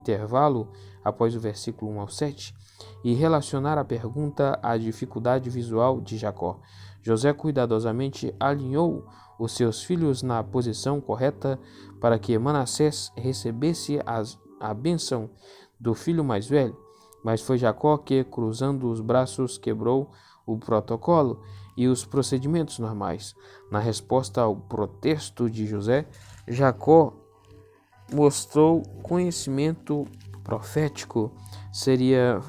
intervalo após o versículo 1 ao 7 e relacionar a pergunta à dificuldade visual de Jacó. José cuidadosamente alinhou os seus filhos na posição correta para que Manassés recebesse a bênção do filho mais velho, mas foi Jacó que, cruzando os braços, quebrou o protocolo e os procedimentos normais. Na resposta ao protesto de José, Jacó mostrou conhecimento profético. Seria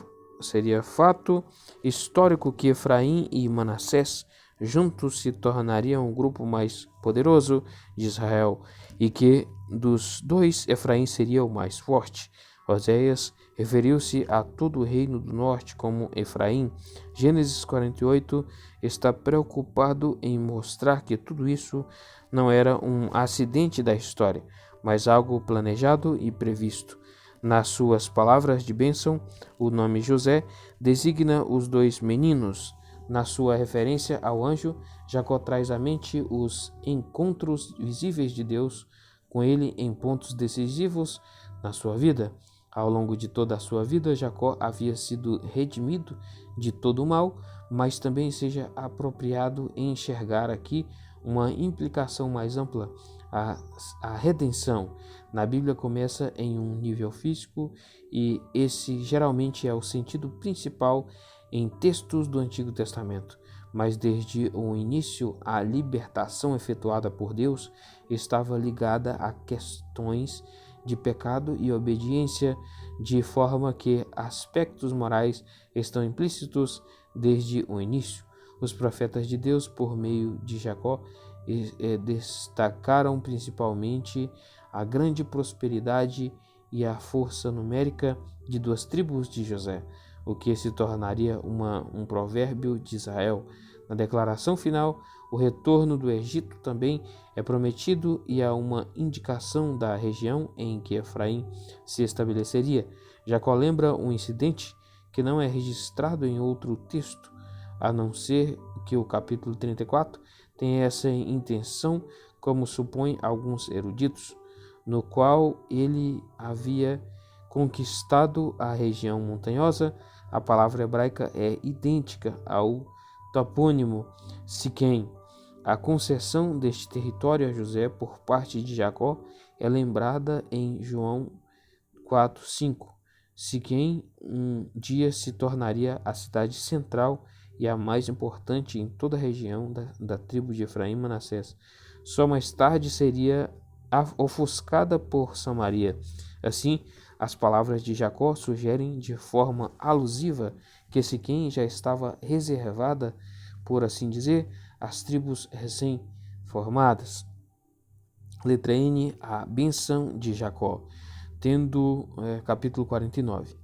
fato histórico que Efraim e Manassés juntos se tornariam o grupo mais poderoso de Israel e que dos dois Efraim seria o mais forte. Oséias referiu-se a todo o reino do norte como Efraim. Gênesis 48 está preocupado em mostrar que tudo isso não era um acidente da história, mas algo planejado e previsto. Nas suas palavras de bênção, o nome José designa os dois meninos. Na sua referência ao anjo, Jacó traz à mente os encontros visíveis de Deus com ele em pontos decisivos na sua vida. Ao longo de toda a sua vida, Jacó havia sido redimido de todo o mal, mas também seja apropriado enxergar aqui uma implicação mais ampla. A redenção na Bíblia começa em um nível físico e esse geralmente é o sentido principal em textos do Antigo Testamento. Mas desde o início, a libertação efetuada por Deus estava ligada a questões de pecado e obediência, de forma que aspectos morais estão implícitos desde o início. Os profetas de Deus, por meio de Jacó, destacaram principalmente a grande prosperidade e a força numérica de duas tribos de José, o que se tornaria um provérbio de Israel. Na declaração final, o retorno do Egito também é prometido e há uma indicação da região em que Efraim se estabeleceria. Jacó lembra um incidente que não é registrado em outro texto, a não ser que o capítulo 34 tenha essa intenção, como supõem alguns eruditos, no qual ele havia conquistado a região montanhosa. A palavra hebraica é idêntica ao topônimo Siquém. A concessão deste território a José por parte de Jacó é lembrada em João 4:5. Siquém um dia se tornaria a cidade central e a mais importante em toda a região da tribo de Efraim e Manassés. Só mais tarde seria ofuscada por Samaria. Assim, as palavras de Jacó sugerem de forma alusiva que Siquém já estava reservada, por assim dizer, às tribos recém-formadas. Letra N, a bênção de Jacó, capítulo 49.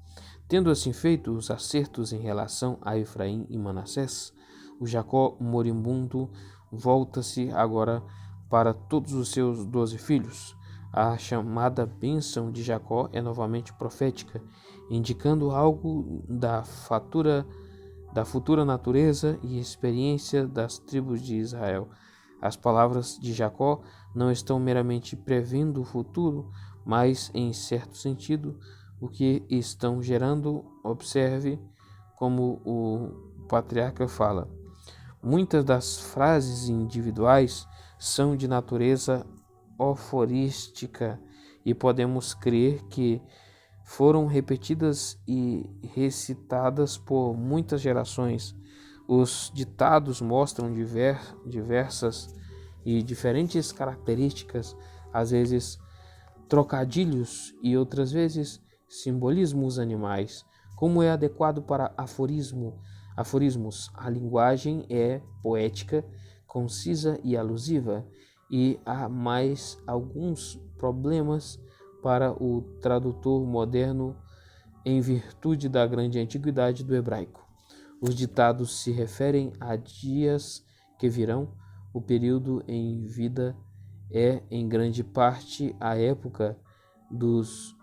Tendo assim feito os acertos em relação a Efraim e Manassés, o Jacó moribundo volta-se agora para todos os seus 12 filhos. A chamada bênção de Jacó é novamente profética, indicando algo da futura natureza e experiência das tribos de Israel. As palavras de Jacó não estão meramente prevendo o futuro, mas, em certo sentido, o que estão gerando. Observe como o patriarca fala. Muitas das frases individuais são de natureza aforística e podemos crer que foram repetidas e recitadas por muitas gerações. Os ditados mostram diversas e diferentes características, às vezes trocadilhos e outras vezes simbolismos animais. Como é adequado para aforismos, a linguagem é poética, concisa e alusiva, e há mais alguns problemas para o tradutor moderno em virtude da grande antiguidade do hebraico. Os ditados se referem a dias que virão. O período em vida é, em grande parte, a época dos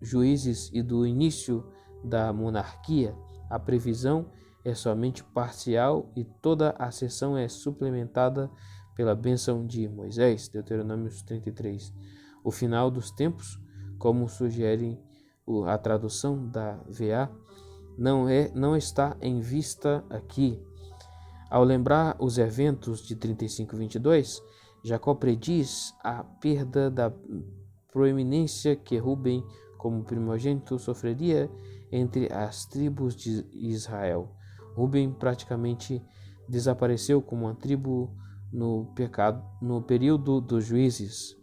juízes e do início da monarquia. A previsão é somente parcial e toda a seção é suplementada pela bênção de Moisés, Deuteronômio 33. O final dos tempos, como sugerem a tradução da VA não está em vista aqui. Ao lembrar os eventos de 35:22, Jacó prediz a perda da proeminência que Ruben, como primogênito, sofreria entre as tribos de Israel. Ruben praticamente desapareceu como uma tribo no período dos juízes.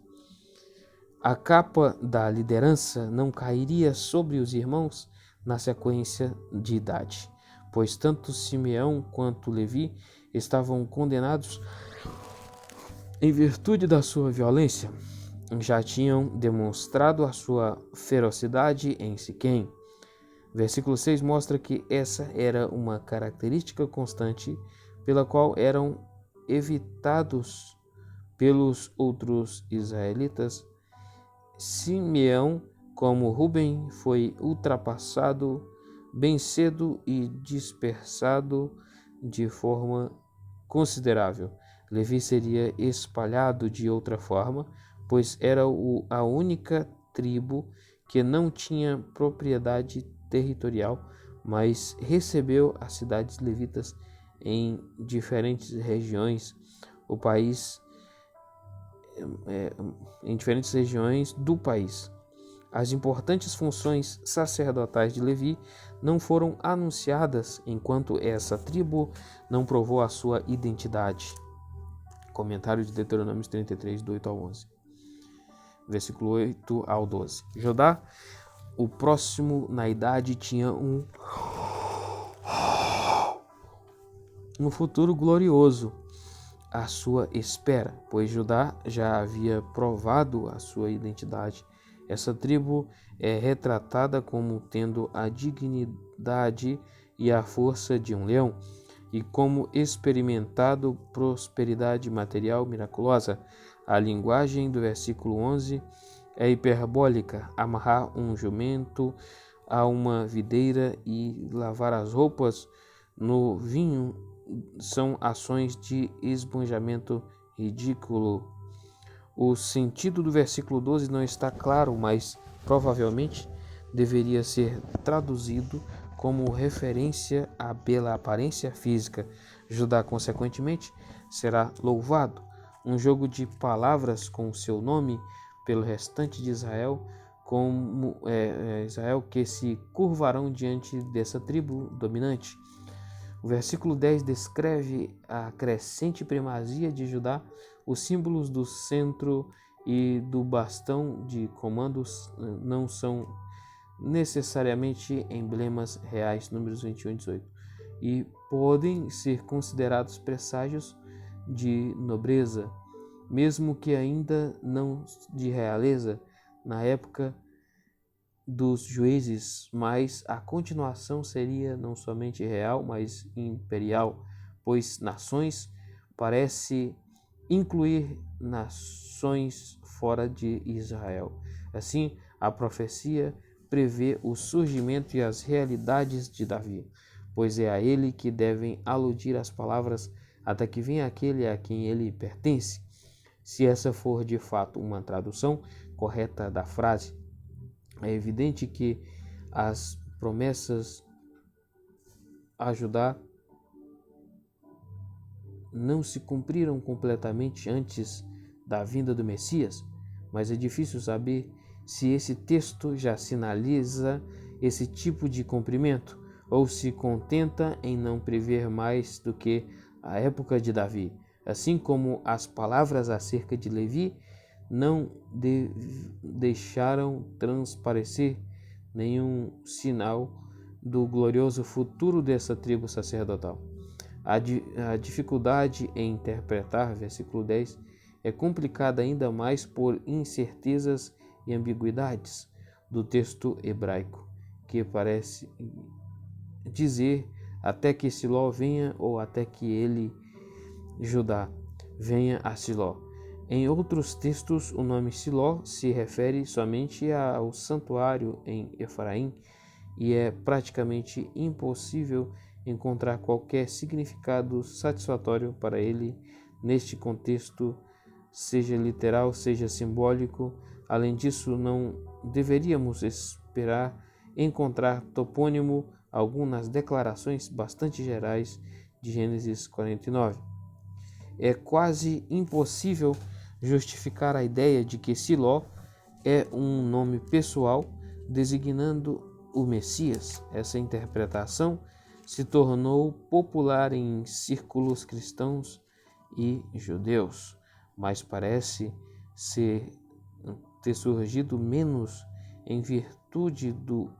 A capa da liderança não cairia sobre os irmãos na sequência de idade, pois tanto Simeão quanto Levi estavam condenados em virtude da sua violência. Já tinham demonstrado a sua ferocidade em Siquém. Versículo 6 mostra que essa era uma característica constante pela qual eram evitados pelos outros israelitas. Simeão, como Ruben, foi ultrapassado bem cedo e dispersado de forma considerável. Levi seria espalhado de outra forma, pois era a única tribo que não tinha propriedade territorial, mas recebeu as cidades levitas em diferentes regiões do país. As importantes funções sacerdotais de Levi não foram anunciadas enquanto essa tribo não provou a sua identidade. Comentário de Deuteronômio 33, do 8 ao 11. Versículo 8 ao 12. Judá, o próximo na idade, tinha um futuro glorioso à sua espera, pois Judá já havia provado a sua identidade. Essa tribo é retratada como tendo a dignidade e a força de um leão, e como experimentado prosperidade material miraculosa. A linguagem do versículo 11 é hiperbólica. Amarrar um jumento a uma videira e lavar as roupas no vinho são ações de esbanjamento ridículo. O sentido do versículo 12 não está claro, mas provavelmente deveria ser traduzido como referência à bela aparência física. Judá, consequentemente, será louvado. Um jogo de palavras com seu nome pelo restante de Israel, como Israel, que se curvarão diante dessa tribo dominante. O versículo 10 descreve a crescente primazia de Judá. Os símbolos do centro e do bastão de comandos não são necessariamente emblemas reais, números 21 e 18, e podem ser considerados presságios de nobreza, mesmo que ainda não de realeza, na época dos juízes, mas a continuação seria não somente real, mas imperial, pois nações parece incluir nações fora de Israel. Assim, a profecia prevê o surgimento e as realidades de Davi, pois é a ele que devem aludir as palavras até que venha aquele a quem ele pertence. Se essa for de fato uma tradução correta da frase, é evidente que as promessas a Judá não se cumpriram completamente antes da vinda do Messias, mas é difícil saber se esse texto já sinaliza esse tipo de cumprimento ou se contenta em não prever mais do que a época de Davi. Assim como as palavras acerca de Levi não deixaram transparecer nenhum sinal do glorioso futuro dessa tribo sacerdotal. A dificuldade em interpretar versículo 10 é complicada ainda mais por incertezas e ambiguidades do texto hebraico, que parece dizer até que Siló venha ou até que ele, Judá, venha a Siló. Em outros textos, o nome Siló se refere somente ao santuário em Efraim e é praticamente impossível encontrar qualquer significado satisfatório para ele neste contexto, seja literal, seja simbólico. Além disso, não deveríamos esperar encontrar topônimo algum nas declarações bastante gerais de Gênesis 49. É quase impossível justificar a ideia de que Siló é um nome pessoal designando o Messias. Essa interpretação se tornou popular em círculos cristãos e judeus, mas parece ter surgido menos em virtude do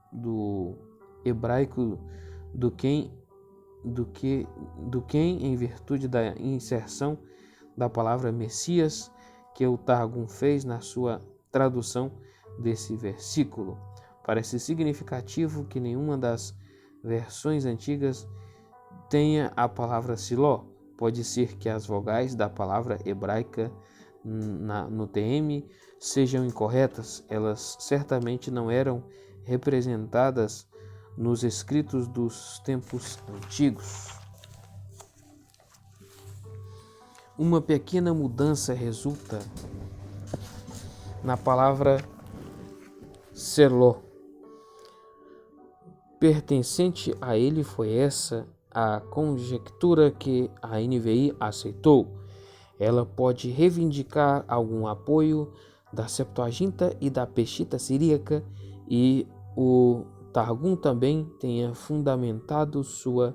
hebraico do que em virtude da inserção da palavra Messias que o Targum fez na sua tradução desse versículo. Parece significativo que nenhuma das versões antigas tenha a palavra Siló. Pode ser que as vogais da palavra hebraica no TM sejam incorretas. Elas certamente não eram representadas nos escritos dos tempos antigos. Uma pequena mudança resulta na palavra Seló. Pertencente a ele foi essa a conjectura que a NVI aceitou. Ela pode reivindicar algum apoio da Septuaginta e da Peshitta siríaca, e o Targum também tenha fundamentado sua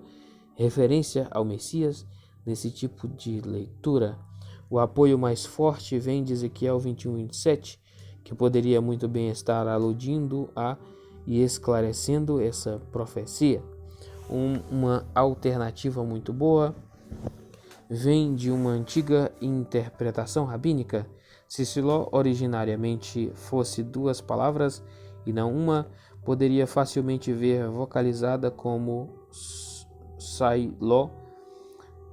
referência ao Messias nesse tipo de leitura. O apoio mais forte vem de Ezequiel 21:27, que poderia muito bem estar aludindo a e esclarecendo essa profecia. Uma alternativa muito boa vem de uma antiga interpretação rabínica. Se Siló originariamente fosse duas palavras e não uma, poderia facilmente ver vocalizada como Sailó,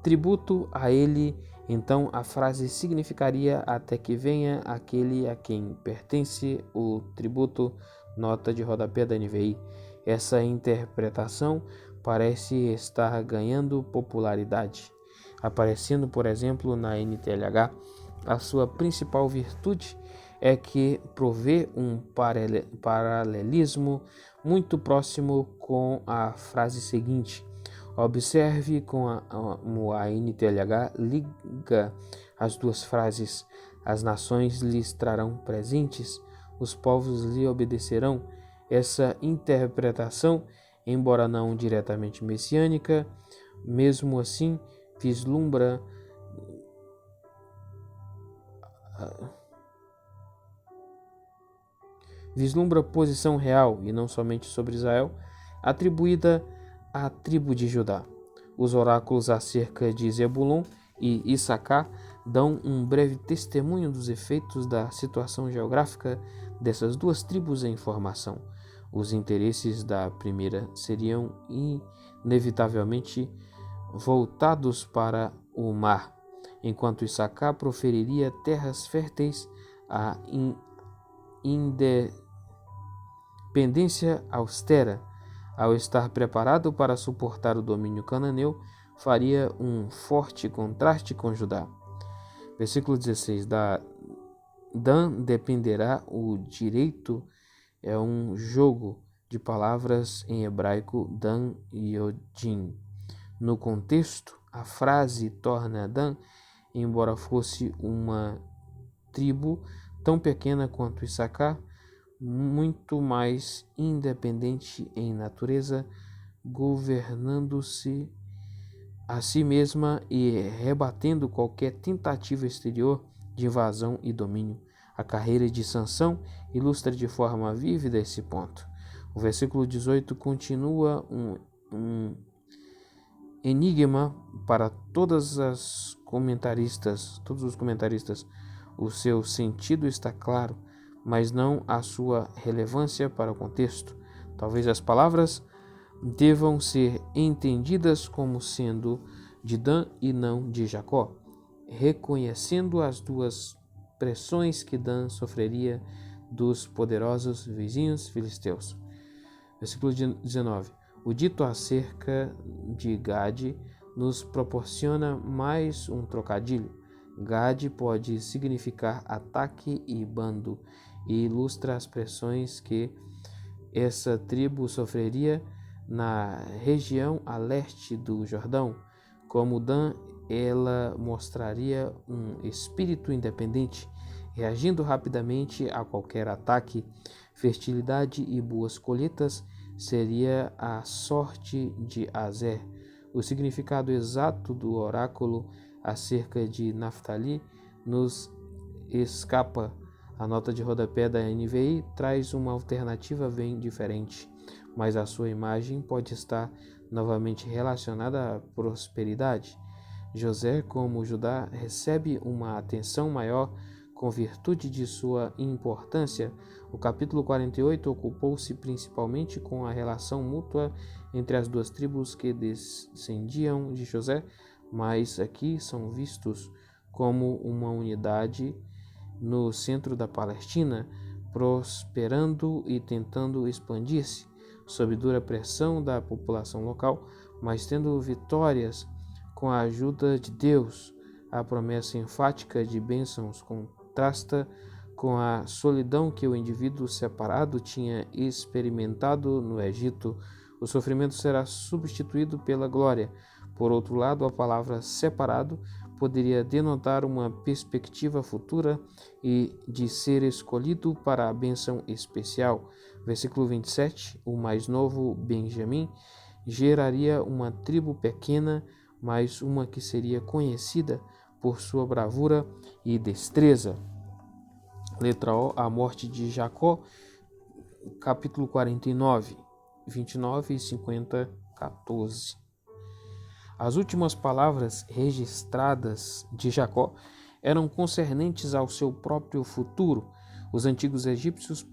tributo a ele. Então a frase significaria até que venha aquele a quem pertence o tributo. Nota de rodapé da NVI. Essa interpretação parece estar ganhando popularidade, aparecendo, por exemplo, na NTLH. A sua principal virtude é que provê um paralelismo muito próximo com a frase seguinte. Observe como a NTLH liga as duas frases. As nações lhe estarão presentes, os povos lhe obedecerão. Essa interpretação, embora não diretamente messiânica, mesmo assim vislumbra posição real, e não somente sobre Israel, atribuída à tribo de Judá. Os oráculos acerca de Zebulon e Issacar dão um breve testemunho dos efeitos da situação geográfica dessas duas tribos em formação. Os interesses da primeira seriam inevitavelmente voltados para o mar, enquanto Issacar proferiria terras férteis. A independência austera, ao estar preparado para suportar o domínio cananeu, faria um forte contraste com Judá. Versículo 16. Da Dan dependerá o direito. É um jogo de palavras em hebraico Dan e Odin. No contexto, a frase torna Dan, embora fosse uma tribo tão pequena quanto Issacar, muito mais independente em natureza, governando-se a si mesma e rebatendo qualquer tentativa exterior de invasão e domínio. A carreira de Sansão ilustra de forma vívida esse ponto. O versículo 18 continua um enigma para todos os comentaristas. O seu sentido está claro, mas não a sua relevância para o contexto. Talvez as palavras devam ser entendidas como sendo de Dan e não de Jacó, reconhecendo as duas pressões que Dan sofreria dos poderosos vizinhos filisteus. Versículo 19. O dito acerca de Gade nos proporciona mais um trocadilho. Gade pode significar ataque e bando, e ilustra as pressões que Essa tribo sofreria na região a leste do Jordão. Como Dan, ela mostraria um espírito independente, reagindo rapidamente a qualquer ataque. Fertilidade e boas colheitas seria a sorte de Azer. O significado exato do oráculo acerca de Naftali nos escapa. A nota de rodapé da NVI traz uma alternativa bem diferente, mas a sua imagem pode estar novamente relacionada à prosperidade. José, como Judá, recebe uma atenção maior com virtude de sua importância. O capítulo 48 ocupou-se principalmente com a relação mútua entre as duas tribos que descendiam de José, mas aqui são vistos como uma unidade no centro da Palestina, prosperando e tentando expandir-se, sob dura pressão da população local, mas tendo vitórias com a ajuda de Deus. A promessa enfática de bênçãos contrasta com a solidão que o indivíduo separado tinha experimentado no Egito. O sofrimento será substituído pela glória. Por outro lado, a palavra separado poderia denotar uma perspectiva futura e de ser escolhido para a bênção especial. Versículo 27, o mais novo Benjamim geraria uma tribo pequena, mas uma que seria conhecida por sua bravura e destreza. Letra O, a morte de Jacó, capítulo 49, 29 e 50, 14. As últimas palavras registradas de Jacó eram concernentes ao seu próprio futuro. Os antigos egípcios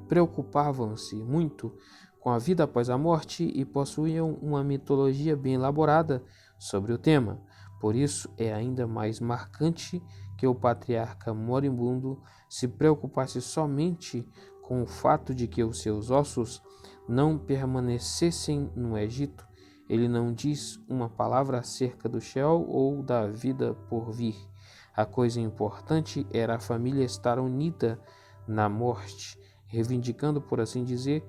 preocupavam-se muito com a vida após a morte e possuíam uma mitologia bem elaborada sobre o tema. Por isso, é ainda mais marcante que o patriarca moribundo se preocupasse somente com o fato de que os seus ossos não permanecessem no Egito. Ele não diz uma palavra acerca do Sheol ou da vida por vir. A coisa importante era a família estar unida na morte, reivindicando, por assim dizer,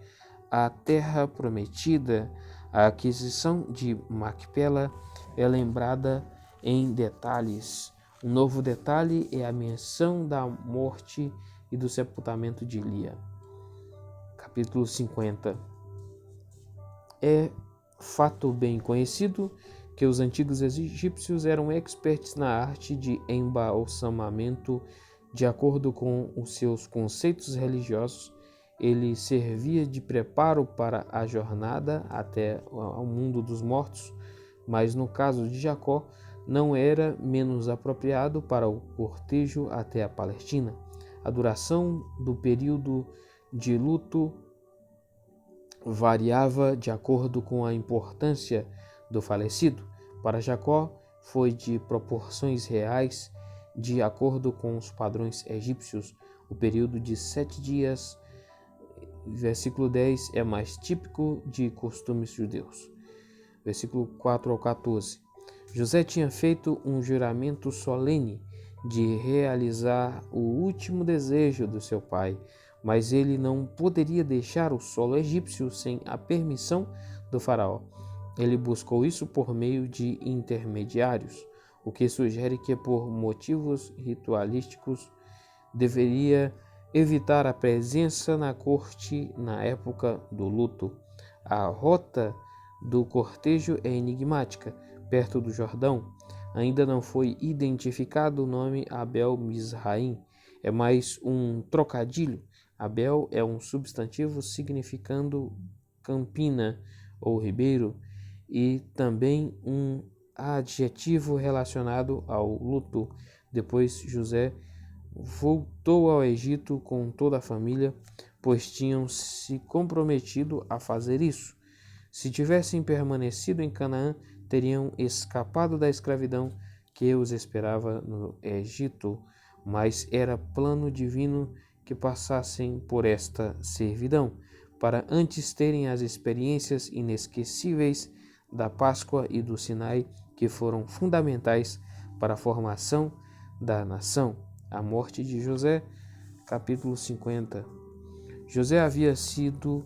a terra prometida. A aquisição de Macpela é lembrada em detalhes. Um novo detalhe é a menção da morte e do sepultamento de Lia. Capítulo 50. É fato bem conhecido que os antigos egípcios eram experts na arte de embalsamamento. De acordo com os seus conceitos religiosos, ele servia de preparo para a jornada até ao mundo dos mortos, mas no caso de Jacó, não era menos apropriado para o cortejo até a Palestina. A duração do período de luto variava de acordo com a importância do falecido. Para Jacó, foi de proporções reais, de acordo com os padrões egípcios. O período de 7 dias, versículo 10, é mais típico de costumes judeus. Versículo 4 ao 14. José tinha feito um juramento solene de realizar o último desejo do seu pai, mas ele não poderia deixar o solo egípcio sem a permissão do faraó. Ele buscou isso por meio de intermediários, o que sugere que, por motivos ritualísticos, deveria evitar a presença na corte na época do luto. A rota do cortejo é enigmática. Perto do Jordão, ainda não foi identificado o nome Abel Mizraim. É mais um trocadilho. Abel é um substantivo significando campina ou ribeiro e também um adjetivo relacionado ao luto. Depois José voltou ao Egito com toda a família, pois tinham se comprometido a fazer isso. Se tivessem permanecido em Canaã, teriam escapado da escravidão que os esperava no Egito, mas era plano divino que passassem por esta servidão, para antes terem as experiências inesquecíveis da Páscoa e do Sinai, que foram fundamentais para a formação da nação. A morte de José, capítulo 50. José havia sido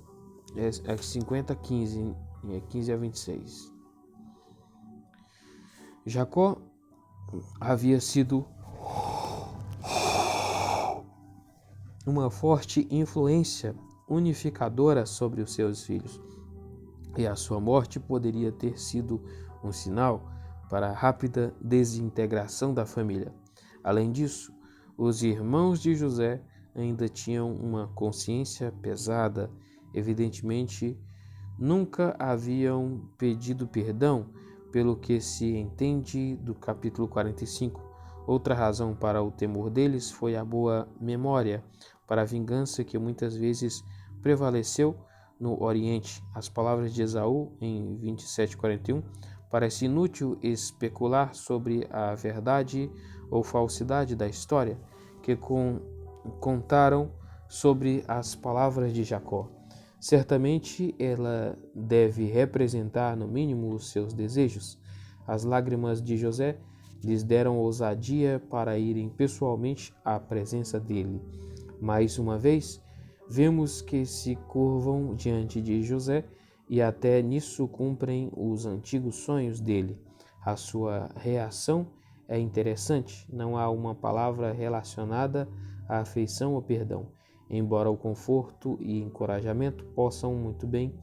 50-15, 15-26. Jacó havia sido uma forte influência unificadora sobre os seus filhos, e a sua morte poderia ter sido um sinal para a rápida desintegração da família. Além disso, os irmãos de José ainda tinham uma consciência pesada. Evidentemente, nunca haviam pedido perdão, pelo que se entende do capítulo 45. Outra razão para o temor deles foi a boa memória para a vingança que muitas vezes prevaleceu no Oriente. As palavras de Esaú em 27:41. Parece inútil especular sobre a verdade ou falsidade da história que contaram sobre as palavras de Jacó. Certamente ela deve representar, no mínimo, os seus desejos. As lágrimas de José lhes deram ousadia para irem pessoalmente à presença dele. Mais uma vez, vemos que se curvam diante de José e até nisso cumprem os antigos sonhos dele. A sua reação é interessante, não há uma palavra relacionada à afeição ou perdão, embora o conforto e encorajamento possam muito bem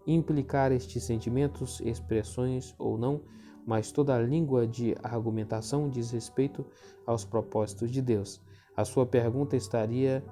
implicar estes sentimentos, expressões ou não, mas toda a língua de argumentação diz respeito aos propósitos de Deus. A sua pergunta estaria: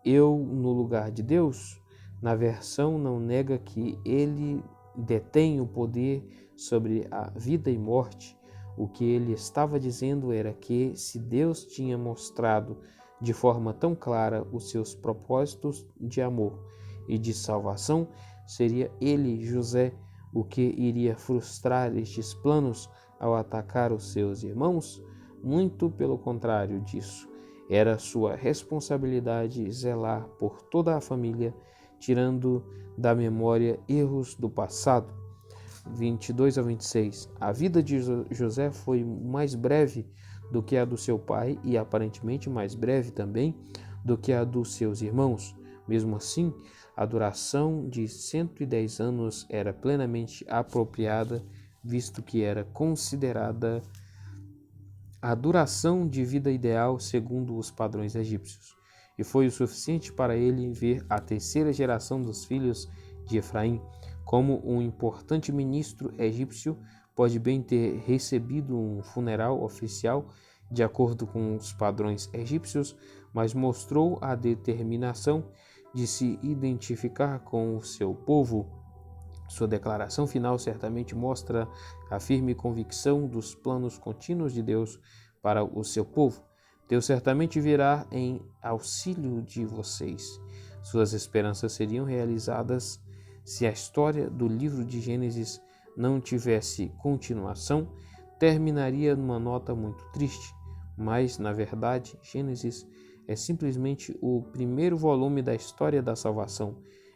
eu no lugar de Deus? Na versão não nega que ele detém o poder sobre a vida e morte. O que ele estava dizendo era que, se Deus tinha mostrado de forma tão clara os seus propósitos de amor e de salvação, seria ele, José, o que iria frustrar estes planos ao atacar os seus irmãos? Muito pelo contrário disso. Era sua responsabilidade zelar por toda a família, tirando da memória erros do passado. 22-26. A vida de José foi mais breve do que a do seu pai e aparentemente mais breve também do que a dos seus irmãos. Mesmo assim, a duração de 110 anos era plenamente apropriada, visto que era considerada a duração de vida ideal segundo os padrões egípcios, e foi o suficiente para ele ver a terceira geração dos filhos de Efraim. Como um importante ministro egípcio, pode bem ter recebido um funeral oficial de acordo com os padrões egípcios, mas mostrou a determinação de se identificar com o seu povo. Sua declaração final certamente mostra a firme convicção dos planos contínuos de Deus para o seu povo. Deus certamente virá em auxílio de vocês. Suas esperanças seriam realizadas se a história do livro de Gênesis não tivesse continuação. Terminaria numa nota muito triste, mas, na verdade, Gênesis é simplesmente o primeiro volume da história da salvação,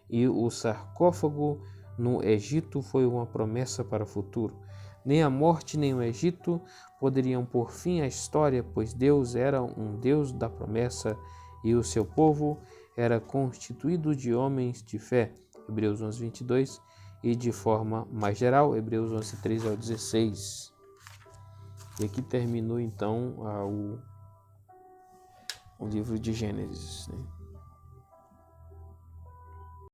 e o sarcófago no Egito foi uma promessa para o futuro. Nem a morte nem o Egito poderiam pôr fim à história, pois Deus era um Deus da promessa e o seu povo era constituído de homens de fé. Hebreus 11:22, e de forma mais geral, Hebreus 11:13-16. E aqui terminou então o livro de Gênesis, né?